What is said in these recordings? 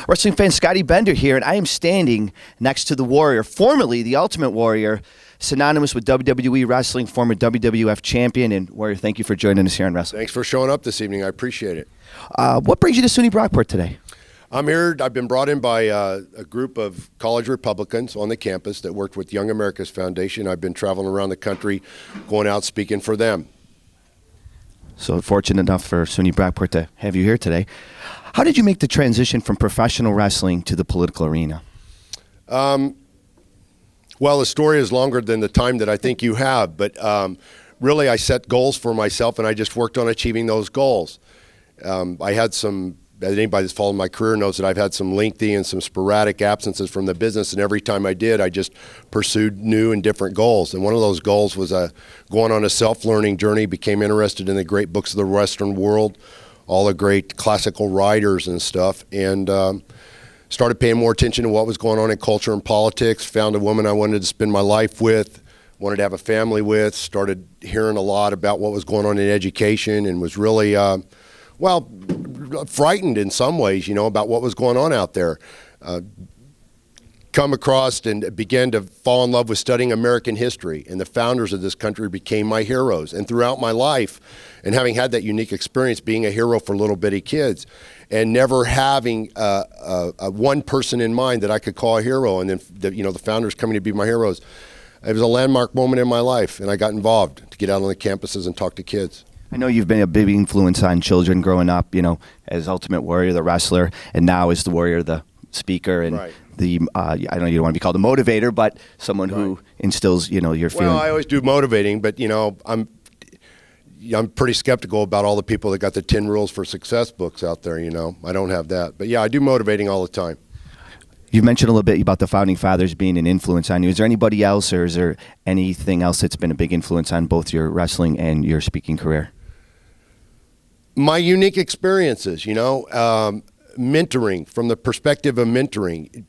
Wrestling fan Scotty Bender here, and I am standing next to the Warrior, formerly the Ultimate Warrior, synonymous with WWE Wrestling, former WWF champion. And Warrior, thank you for joining us here on Wrestling. Thanks for showing up this evening. I appreciate it. What brings you to SUNY Brockport today? I'm here. I've been brought in by a group of college Republicans on the campus that worked with Young America's Foundation. I've been traveling around the country, going out speaking for them. So fortunate enough for SUNY Brockport to have you here today. How did you make the transition from professional wrestling to the political arena? Well, the story is longer than the time that I think you have, but really I set goals for myself and I just worked on achieving those goals. I had some, as anybody that's followed my career knows, that I've had some lengthy and some sporadic absences from the business, and every time I did, I just pursued new and different goals. And one of those goals was going on a self-learning journey, became interested in the great books of the Western world, all the great classical writers and stuff, and started paying more attention to what was going on in culture and politics, found a woman I wanted to spend my life with, wanted to have a family with, started hearing a lot about what was going on in education, and was really, frightened in some ways, about what was going on out there. Come across and began to fall in love with studying American history, and the founders of this country became my heroes. And throughout my life, and having had that unique experience being a hero for little bitty kids, and never having one person in mind that I could call a hero, and then the founders coming to be my heroes, it was a landmark moment in my life, and I got involved to get out on the campuses and talk to kids. I know you've been a big influence on children growing up, as Ultimate Warrior, the wrestler, and now as the Warrior, the speaker, and right. I know you don't want to be called a motivator, but someone who instills, your feeling. Well, I always do motivating, but, I'm pretty skeptical about all the people that got the 10 Rules for Success books out there, I don't have that. But, yeah, I do motivating all the time. You mentioned a little bit about the Founding Fathers being an influence on you. Is there anybody else, or is there anything else that's been a big influence on both your wrestling and your speaking career? My unique experiences, mentoring, from the perspective of mentoring.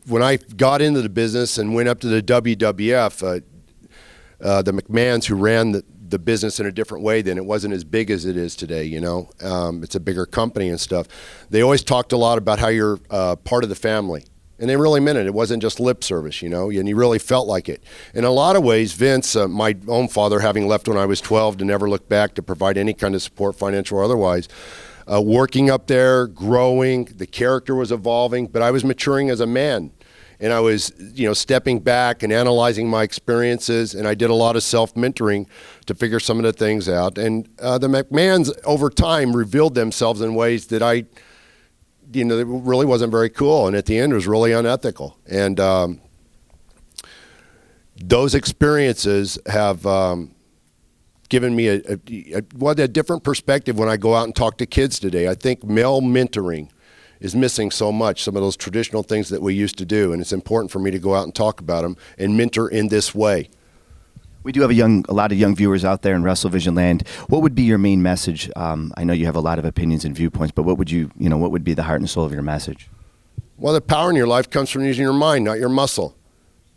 When I got into the business and went up to the WWF, the McMahons, who ran the business in a different way then, it wasn't as big as it is today, it's a bigger company and stuff. They always talked a lot about how you're part of the family. And they really meant it. It wasn't just lip service, and you really felt like it. In a lot of ways, Vince, my own father, having left when I was 12 to never look back to provide any kind of support, financial or otherwise, working up there, growing, the character was evolving, but I was maturing as a man. And I was, stepping back and analyzing my experiences, and I did a lot of self-mentoring to figure some of the things out. And the McMahons, over time, revealed themselves in ways that it really wasn't very cool, and at the end, it was really unethical. And those experiences have given me a different perspective when I go out and talk to kids today. I think male mentoring is missing so much, some of those traditional things that we used to do, and it's important for me to go out and talk about them and mentor in this way. We do have a lot of young viewers out there in Wrestlevision land. What would be your main message? I know you have a lot of opinions and viewpoints, but what would what would be the heart and soul of your message? Well, the power in your life comes from using your mind, not your muscle.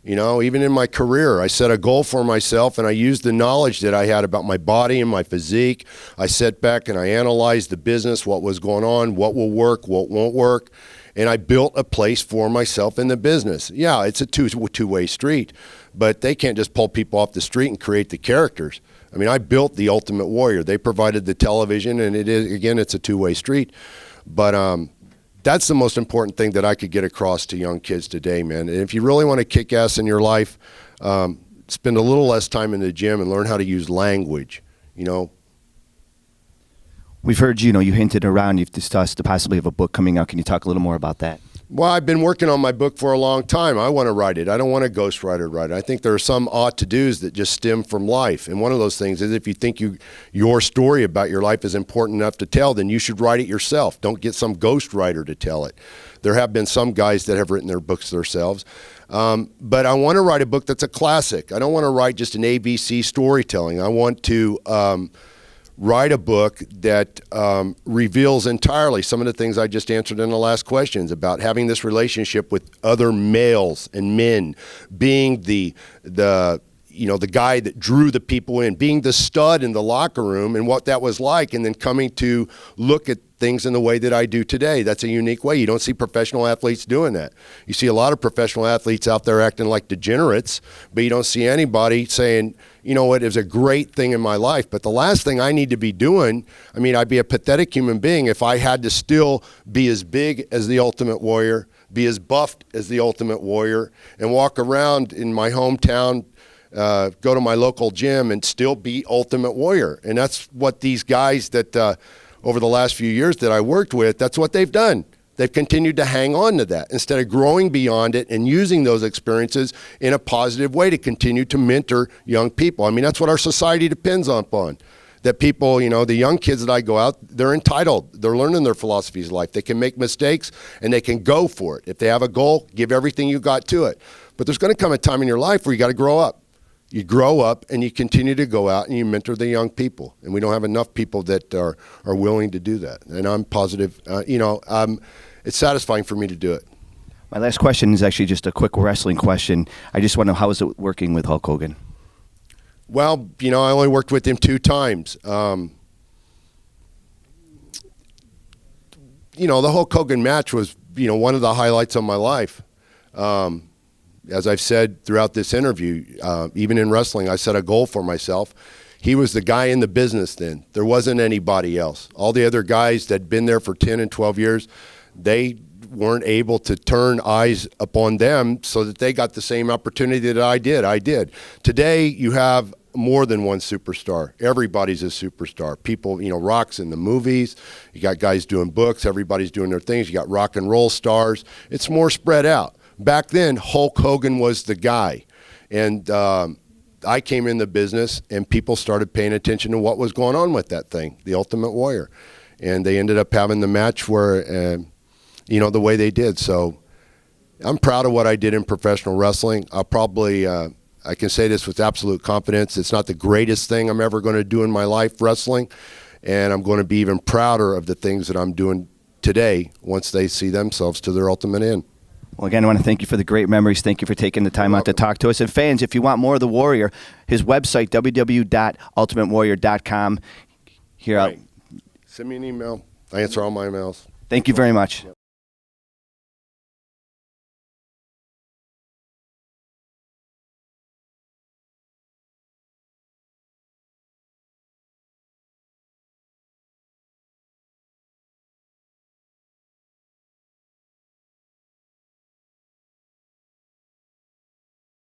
Even in my career, I set a goal for myself, and I used the knowledge that I had about my body and my physique. I sat back and I analyzed the business, what was going on, what will work, what won't work, and I built a place for myself in the business. Yeah, it's a two-way street, but they can't just pull people off the street and create the characters. I mean, I built the Ultimate Warrior. They provided the television, and it's a two-way street. But that's the most important thing that I could get across to young kids today, man. And if you really want to kick ass in your life, spend a little less time in the gym and learn how to use language, We've heard, you hinted around, you've discussed the possibility of a book coming out. Can you talk a little more about that? Well, I've been working on my book for a long time. I want to write it. I don't want a ghostwriter to write it. I think there are some ought-to-dos that just stem from life. And one of those things is if you think your story about your life is important enough to tell, then you should write it yourself. Don't get some ghostwriter to tell it. There have been some guys that have written their books themselves. But I want to write a book that's a classic. I don't want to write just an ABC storytelling. I want to write a book that reveals entirely some of the things I just answered in the last questions about having this relationship with other males and men, being the the guy that drew the people in, being the stud in the locker room and what that was like, and then coming to look at things in the way that I do today. That's a unique way. You don't see professional athletes doing that. You see a lot of professional athletes out there acting like degenerates, but you don't see anybody saying, you know what, it was a great thing in my life, but the last thing I need to be doing, I mean, I'd be a pathetic human being if I had to still be as big as the Ultimate Warrior, be as buffed as the Ultimate Warrior, and walk around in my hometown, go to my local gym and still be Ultimate Warrior. And that's what these guys that over the last few years that I worked with, that's what they've done. They've continued to hang on to that instead of growing beyond it and using those experiences in a positive way to continue to mentor young people. I mean, that's what our society depends upon. That people, the young kids that I go out, they're entitled. They're learning their philosophies of life. They can make mistakes and they can go for it. If they have a goal, give everything you got to it. But there's going to come a time in your life where you got to grow up. You grow up and you continue to go out and you mentor the young people. And we don't have enough people that are willing to do that. And I'm positive, it's satisfying for me to do it. My last question is actually just a quick wrestling question. I just want to know, how is it working with Hulk Hogan? Well, I only worked with him 2 times. The Hulk Hogan match was, one of the highlights of my life. As I've said throughout this interview, even in wrestling, I set a goal for myself. He was the guy in the business then. There wasn't anybody else. All the other guys that had been there for 10 and 12 years, they weren't able to turn eyes upon them so that they got the same opportunity that I did. Today, you have more than one superstar. Everybody's a superstar. People, Rock's in the movies. You got guys doing books. Everybody's doing their things. You got rock and roll stars. It's more spread out. Back then, Hulk Hogan was the guy. And I came in the business, and people started paying attention to what was going on with that thing, the Ultimate Warrior. And they ended up having the match where, the way they did. So I'm proud of what I did in professional wrestling. I'll probably, I can say this with absolute confidence. It's not the greatest thing I'm ever going to do in my life, wrestling. And I'm going to be even prouder of the things that I'm doing today once they see themselves to their ultimate end. Well, again, I want to thank you for the great memories. Thank you for taking the time out to talk to us. And fans, if you want more of the Warrior, his website, www.ultimatewarrior.com. Right. Send me an email. I answer all my emails. Thank you very much.